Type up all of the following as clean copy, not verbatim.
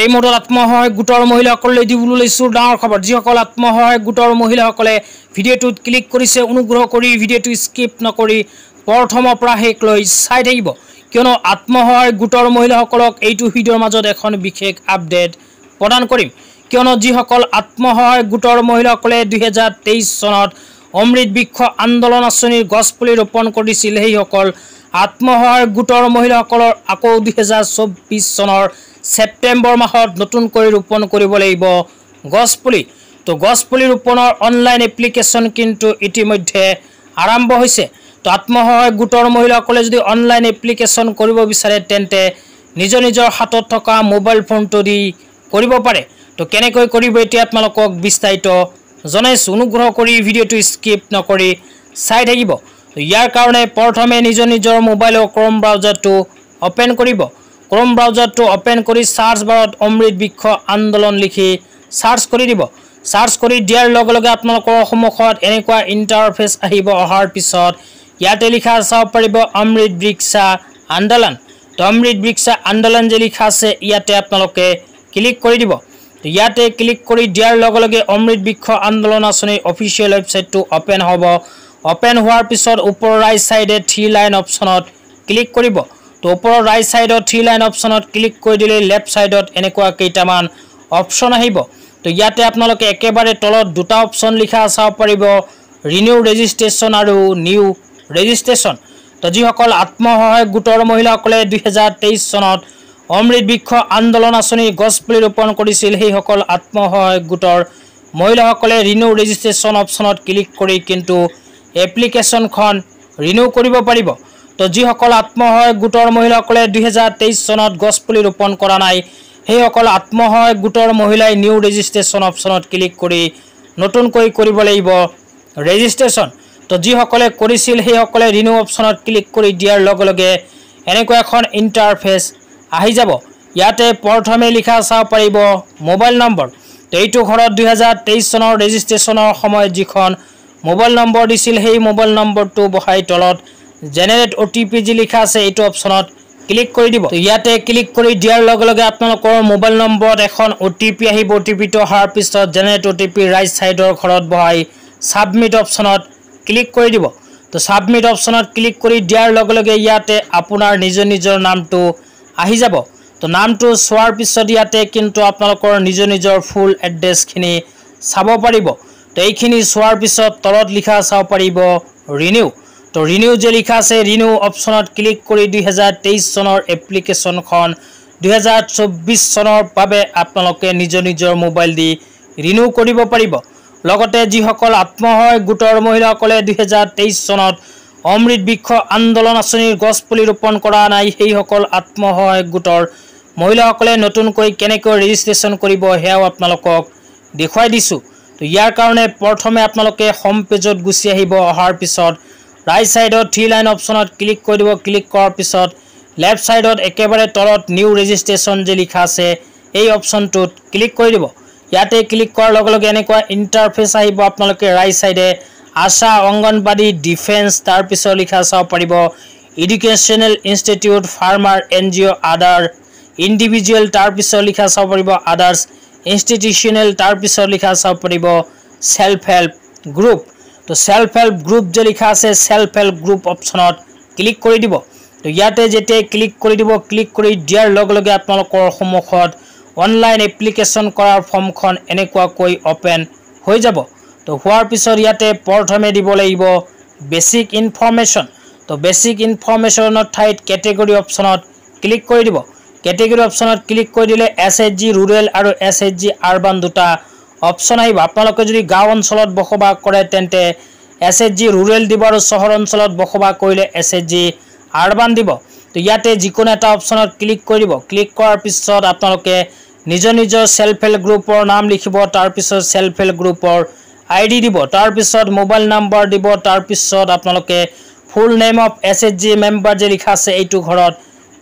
এই মুহূৰ্তত আত্মসহায়ক গোটৰ মহিলাসকললৈ দিবলৈ লৈছোঁ ডাঙৰ খবৰ। যিসকল আত্মসহায়ক গোটৰ মহিলাসকলে ভিডিঅ'টোত ক্লিক কৰিছে, অনুগ্ৰহ কৰি ভিডিঅ'টো স্কিপ নকৰি প্ৰথমৰ পৰা শেষলৈ চাই থাকিব, কিয়নো আত্মসহায়ক গোটৰ মহিলাসকলক এইটো ভিডিঅ'ৰ মাজত এখন বিশেষ আপডেট প্ৰদান কৰিম। কিয়নো যিসকল আত্মসহায়ক গোটৰ মহিলাসকলে 2023 চনত অমৃত বৃক্ষ আন্দোলন আঁচনিৰ গছপুলি ৰোপণ কৰিছিল, সেইসকল আত্মসহায়ক গোটৰ মহিলাসকলৰ আকৌ 2024 চনৰ ছেপ্টেম্বৰ মাহত নতুনকৈ ৰোপণ কৰিব লাগিব গছপুলি। তো গছপুলি ৰোপণৰ অনলাইন এপ্লিকেশ্যন কিন্তু ইতিমধ্যে আৰম্ভ হৈছে। তো আত্মসহায়ক গোটৰ মহিলাসকলে যদি অনলাইন এপ্লিকেশ্যন কৰিব বিচাৰে তেন্তে নিজৰ হাতত থকা মোবাইল ফোনটো দি কৰিব পাৰে। তো কেনেকৈ কৰিব এতিয়া আপোনালোকক বিস্তাৰিত জনাইছোঁ, অনুগ্ৰহ কৰি ভিডিঅ'টো স্কিপ নকৰি চাই থাকিব। ইয়াৰ কাৰণে প্ৰথমে নিজৰ মোবাইলৰ ক্ৰম ব্ৰাউজাৰটো অ'পেন কৰিব। ক্ৰম ব্ৰাউজাৰটো অ'পেন কৰি সাৰ্চ বাৰত অমৃত বৃক্ষ আন্দোলন লিখি সাৰ্চ কৰি দিব। সাৰ্চ কৰি দিয়াৰ লগে লগে আপোনালোকৰ সন্মুখত এনেকুৱা ইণ্টাৰফেচ আহিব। অহাৰ পিছত ইয়াতে লিখা চাব পাৰিব অমৃত বৃক্ষ আন্দোলন। তো অমৃত বৃক্ষ আন্দোলন যে লিখা আছে ইয়াতে আপোনালোকে ক্লিক কৰি দিব। তো ইয়াতে ক্লিক কৰি দিয়াৰ লগে লগে অমৃত বৃক্ষ আন্দোলন আঁচনিৰ অফিচিয়েল ৱেবছাইটটো অ'পেন হ'ব। অ'পেন হোৱাৰ পিছত ওপৰৰ ৰাইট চাইডে 3 লাইন অপশ্যনত ক্লিক কৰিব। তো ওপৰৰ ৰাইট চাইডত 3 লাইন অপশ্যনত ক্লিক কৰি দিলে লেফ্ট চাইডত এনেকুৱা কেইটামান অপশ্যন আহিব। তো ইয়াতে আপোনালোকে একেবাৰে তলত দুটা অপশ্যন লিখা চাব পাৰিব, ৰিনিউ ৰেজিষ্ট্ৰেশ্যন আৰু নিউ ৰেজিষ্ট্ৰেশ্যন। তো যিসকল আত্মসহায়ক গোটৰ মহিলাসকলে 2023 চনত অমৃত বৃক্ষ আন্দোলন আঁচনিৰ গছপুলি ৰোপণ কৰিছিল, সেইসকল আত্মসহায়ক গোটৰ মহিলাসকলে ৰিনিউ ৰেজিষ্ট্ৰেশ্যন অপশ্যনত ক্লিক কৰি কিন্তু এপ্লিকেশ্যনখন ৰিনিউ কৰিব পাৰিব। তো যিসকল আত্মসহায়ক গোটৰ মহিলাসকলে 2023 চনত গছপুলি ৰোপণ কৰা নাই, সেইসকল আত্মসহায়ক গোটৰ মহিলাই নিউ ৰেজিষ্ট্ৰেশ্যন অপশ্যনত ক্লিক কৰি নতুনকৈ কৰিব লাগিব ৰেজিষ্ট্ৰেশ্যন। তো যিসকলে কৰিছিল সেইসকলে ৰিনিউ অপশ্যনত ক্লিক কৰি দিয়াৰ লগে লগে এনেকুৱা এখন ইণ্টাৰফেচ আহি যাব। ইয়াতে প্ৰথমে লিখা চাব পাৰিব মোবাইল নম্বৰ। তো এইটো ঘৰত 2023 চনৰ ৰেজিষ্ট্ৰেশ্যনৰ সময়ত যিখন মোবাইল নম্বৰ দিছিল সেই মোবাইল নম্বৰটো বহাই তলত জেনেৰেট OTP যি লিখা আছে এইটো অপশ্যনত ক্লিক কৰি দিব। তো ইয়াতে ক্লিক কৰি দিয়াৰ লগে লগে আপোনালোকৰ মোবাইল নম্বৰত এখন OTP আহিব। OTPটো অহাৰ পিছত জেনেৰেট OTP ৰাইট চাইডৰ ঘৰত বহাই ছাবমিট অপশ্যনত ক্লিক কৰি দিব। তো ছাবমিট অপশ্যনত ক্লিক কৰি দিয়াৰ লগে লগে ইয়াতে আপোনাৰ নিজৰ নামটো আহি যাব। তো নামটো চোৱাৰ পিছত ইয়াতে কিন্তু আপোনালোকৰ নিজৰ ফুল এড্ৰেছখিনি চাব পাৰিব। তো এইখিনি চোৱাৰ পিছত তলত লিখা চাব পাৰিব ৰিনিউ। তো ৰিনিউ যে লিখা আছে ৰিনিউ অপশ্যনত ক্লিক কৰি 2023 চনৰ এপ্লিকেশ্যনখন 2024 চনৰ বাবে আপোনালোকে নিজৰ মোবাইল দি ৰিনিউ কৰিব পাৰিব। লগতে যিসকল আত্মসহায়ক গোটৰ মহিলাসকলে 2023 চনত অমৃত বৃক্ষ আন্দোলন আঁচনিৰ গছপুলি ৰোপণ কৰা নাই, সেইসকল আত্মসহায়ক গোটৰ মহিলাসকলে নতুনকৈ কেনেকৈ ৰেজিষ্ট্ৰেশ্যন কৰিব সেয়াও আপোনালোকক দেখুৱাই দিছোঁ। তো ইয়াৰ কাৰণে প্ৰথমে আপোনালোকে হোম পেজত গুচি আহিব। অহাৰ পিছত ৰাইট চাইডত 3 লাইন অপশ্যনত ক্লিক কৰি দিব। ক্লিক কৰাৰ পিছত লেফ্ট চাইডত একেবাৰে তলত নিউ ৰেজিষ্ট্ৰেশ্যন যে লিখা আছে এই অপশ্যনটোত ক্লিক কৰি দিব। ইয়াতে ক্লিক কৰাৰ লগে লগে এনেকুৱা ইণ্টাৰফেচ আহিব। আপোনালোকে ৰাইট চাইডে আশা, অংগনবাদী, ডিফেন্স, তাৰপিছত লিখা চাব পাৰিব এডুকেশ্যনেল ইনষ্টিটিউট, ফাৰ্মাৰ, NGO, আদাৰ ইণ্ডিভিজুৱেল, তাৰপিছত লিখা চাব পাৰিব আদাৰ্ছ ইনষ্টিটিউশ্যনেল, তাৰপিছত লিখা চাব পাৰিব ছেল্ফ হেল্প গ্ৰুপ। তো ছেল্ফ হেল্প গ্ৰুপ যে লিখা আছে ছেল্ফ হেল্প গ্ৰুপ অপশ্যনত ক্লিক কৰি দিব। তো ইয়াতে যেতিয়াই ক্লিক কৰি দিব, ক্লিক কৰি দিয়াৰ লগে লগে আপোনালোকৰ সন্মুখত অনলাইন এপ্লিকেশ্যন কৰাৰ ফৰ্মখন এনেকুৱাকৈ অ'পেন হৈ যাব। তো হোৱাৰ পিছত ইয়াতে প্ৰথমে দিব লাগিব বেছিক ইনফৰ্মেশ্যন। তো বেছিক ইনফৰ্মেশ্যনৰ ঠাইত কেটেগৰী অপশ্যনত ক্লিক কৰি দিব। কেটেগৰী অপশ্যনত ক্লিক কৰি দিলে SHG ৰুৰেল আৰু SHG আৰবান দুটা অপশ্যন আহিব। আপোনালোকে যদি গাঁও অঞ্চলত বসবাস কৰে তেন্তে SHG ৰুৰেল দিব আৰু চহৰ অঞ্চলত বসবাস কৰিলে SHG আৰবান দিব। তো ইয়াতে যিকোনো এটা অপশ্যনত ক্লিক কৰি দিব। ক্লিক কৰাৰ পিছত আপোনালোকে নিজৰ ছেল্ফ হেল্প গ্ৰুপৰ নাম লিখিব, তাৰপিছত ছেল্ফ হেল্প গ্ৰুপৰ ID দিব, তাৰপিছত মোবাইল নাম্বাৰ দিব, তাৰপিছত আপোনালোকে full name of SHG member যে লিখা আছে এইটো ঘৰত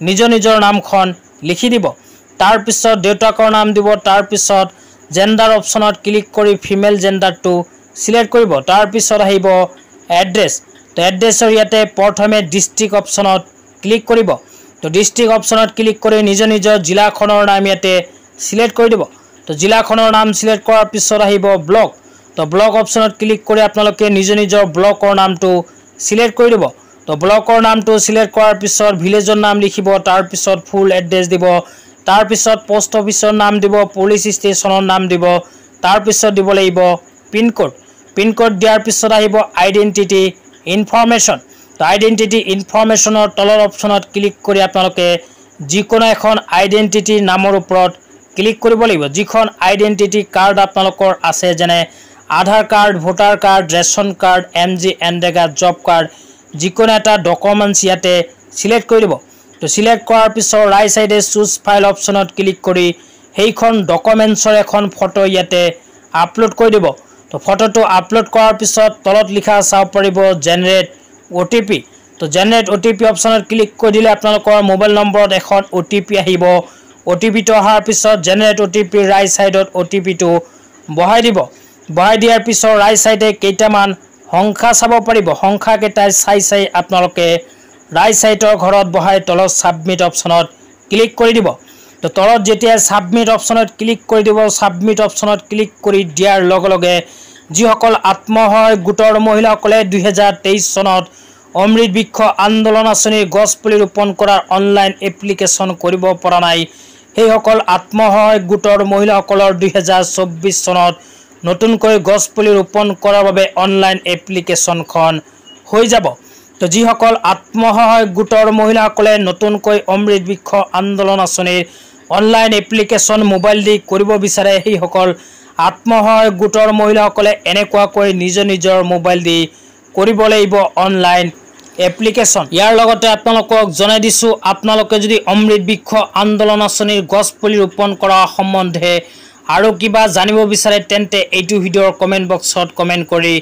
নিজৰ নামখন লিখি দিব। তাৰপিছত দেউতাকৰ নাম দিব, তাৰপিছত জেণ্ডাৰ অপশ্যনত ক্লিক কৰি ফিমেল জেণ্ডাৰটো সিলেক্ট কৰিব। তাৰপিছত আহিব এড্ৰেছ। তো এড্ৰেছৰ ইয়াতে প্ৰথমে ডিষ্ট্ৰিক্ট অপশ্যনত ক্লিক কৰিব। তো ডিষ্ট্ৰিক্ট অপশ্যনত ক্লিক কৰি নিজৰ জিলাখনৰ নাম ইয়াতে সিলেক্ট কৰি দিব। তো জিলাখনৰ নাম সিলেক্ট কৰাৰ পিছত আহিব ব্লক। তো ব্লক অপশ্যনত ক্লিক কৰি আপোনালোকে নিজৰ ব্লকৰ নামটো সিলেক্ট কৰি দিব। তো ব্লকৰ নামটো সিলেক্ট কৰাৰ পিছত ভিলেজৰ নাম লিখিব, তাৰ পিছত ফুল এড্ৰেছ দিব, তাৰ পিছত পোষ্ট অফিচৰ নাম দিব, পুলিচ ষ্টেচনৰ নাম দিব, তাৰ পিছত দিব লাগিব পিনক'ড। পিনক'ড দিয়াৰ পিছত আহিব আইডেন্টিটি ইনফৰমেশ্যন। তো আইডেন্টিটি ইনফৰমেশ্যনৰ তলৰ অপশ্যনত ক্লিক কৰি আপোনালোকে যিকোনো এখন আইডেন্টিটি নামৰ ওপৰত ক্লিক কৰিব লাগিব। যিখন আইডেন্টিটি কাৰ্ড আপোনালোকৰ আছে, যেনে Aadhaar card, voter card, ration card, MG NREGA job card, যিকোনো এটা ডকুমেণ্টছ ইয়াতে সিলেক্ট কৰি দিব। তো সিলেক্ট কৰাৰ পিছত ৰাইট সাইডে চুজ ফাইল অপশ্যনত ক্লিক কৰি সেইখন ডকুমেণ্টছৰ এখন ফটো ইয়াতে আপলোড কৰি দিব। তো ফটোটো আপলোড কৰাৰ পিছত তলত লিখা চাব পাৰিব জেনেৰেট OTP। তো জেনেৰেট OTP অপশ্যনত ক্লিক কৰি দিলে আপোনালোকৰ মোবাইল নম্বৰত এখন OTP আহিব। OTPটো অহাৰ পিছত জেনেৰেট OTP ৰাইট সাইডত OTPটো বহাই দিব। বহাই দিয়াৰ পিছত ৰাইট সাইডে কেইটামান সংখ্যা চাব পাৰিব। সংখ্যাকেইটা চাই আপোনালোকে ৰাইট সাইডৰ ঘৰত বহাই তলত সাবমিট অপশ্যনত ক্লিক কৰি দিব। তো তলত যেতিয়া সাবমিট অপশ্যনত ক্লিক কৰি দিব, সাবমিট অপশ্যনত ক্লিক কৰি দিয়াৰ লগে লগে যিসকল আত্মসহায়ক গোটৰ মহিলাসকলে 2023 চনত অমৃত বৃক্ষ আন্দোলন আঁচনিৰ গছপুলি ৰোপণ কৰাৰ অনলাইন এপ্লিকেশ্যন কৰিব পৰা নাই, সেইসকল আত্মসহায়ক গোটৰ মহিলাসকলৰ 2024 চনত নতুনকৈ গছপুলি ৰোপণ কৰাৰ বাবে অনলাইন এপ্লিকেশ্যনখন হৈ যাব। তো যিসকল আত্মসহায়ক গোটৰ মহিলাসকলে নতুনকৈ অমৃত বৃক্ষ আন্দোলন আঁচনিৰ অনলাইন এপ্লিকেশ্যন মোবাইল দি কৰিব বিচাৰে, সেইসকল আত্মসহায়ক গোটৰ মহিলাসকলে এনেকুৱাকৈ নিজৰ মোবাইল দি কৰিব লাগিব অনলাইন এপ্লিকেশ্যন। ইয়াৰ লগতে আপোনালোকক জনাই দিছোঁ, আপোনালোকে যদি অমৃত বৃক্ষ আন্দোলন আঁচনিৰ গছপুলি ৰোপণ কৰা সম্বন্ধে আৰু কিবা জানিব বিচাৰে তেন্তে এইটো ভিডিঅ'ৰ কমেণ্ট বক্সত কমেণ্ট কৰি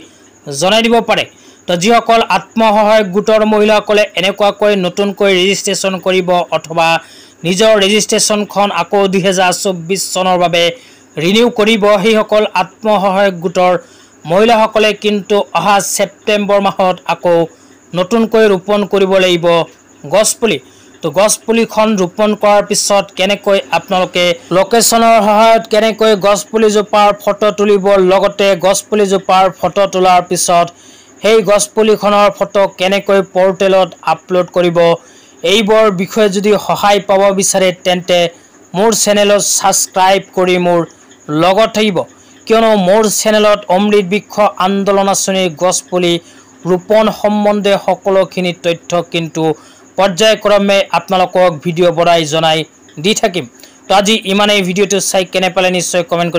জনাই দিব পাৰে। তো যিসকল আত্মসহায়ক গোটৰ মহিলাসকলে এনেকুৱাকৈ নতুনকৈ ৰেজিষ্ট্ৰেশ্যন কৰিব অথবা নিজৰ ৰেজিষ্ট্ৰেশ্যনখন আকৌ 2024 চনৰ বাবে ৰিনিউ কৰিব, সেইসকল আত্মসহায়ক গোটৰ মহিলাসকলে কিন্তু অহা ছেপ্টেম্বৰ মাহত আকৌ নতুনকৈ ৰোপণ কৰিব লাগিব গছপুলি। তো গছপুলিখন ৰোপণ কৰাৰ পিছত কেনেকৈ আপোনালোকে লোকেশ্যনৰ সহায়ত কেনেকৈ গছপুলিজোপাৰ ফটো তুলিব, লগতে গছপুলিজোপাৰ ফটো তোলাৰ পিছত সেই গছপুলিখনৰ ফটো কেনেকৈ পৰ্টেলত আপলোড কৰিব, এইবোৰ বিষয়ে যদি সহায় পাব বিচাৰে তেন্তে মোৰ চেনেলত ছাবস্ক্ৰাইব কৰি মোৰ লগত থাকিব, কিয়নো মোৰ চেনেলত অমৃত বৃক্ষ আন্দোলন আঁচনিৰ গছপুলি ৰোপণ সম্বন্ধে সকলোখিনি তথ্য কিন্তু পৰ্যায়ক্ৰমে আপোনালোকক ভিডিঅ' বনাই জনাই দি থাকিম। তো আজি ইমানেই। ভিডিঅ'টো চাই কেনে পালে নিশ্চয় কমেণ্ট কৰি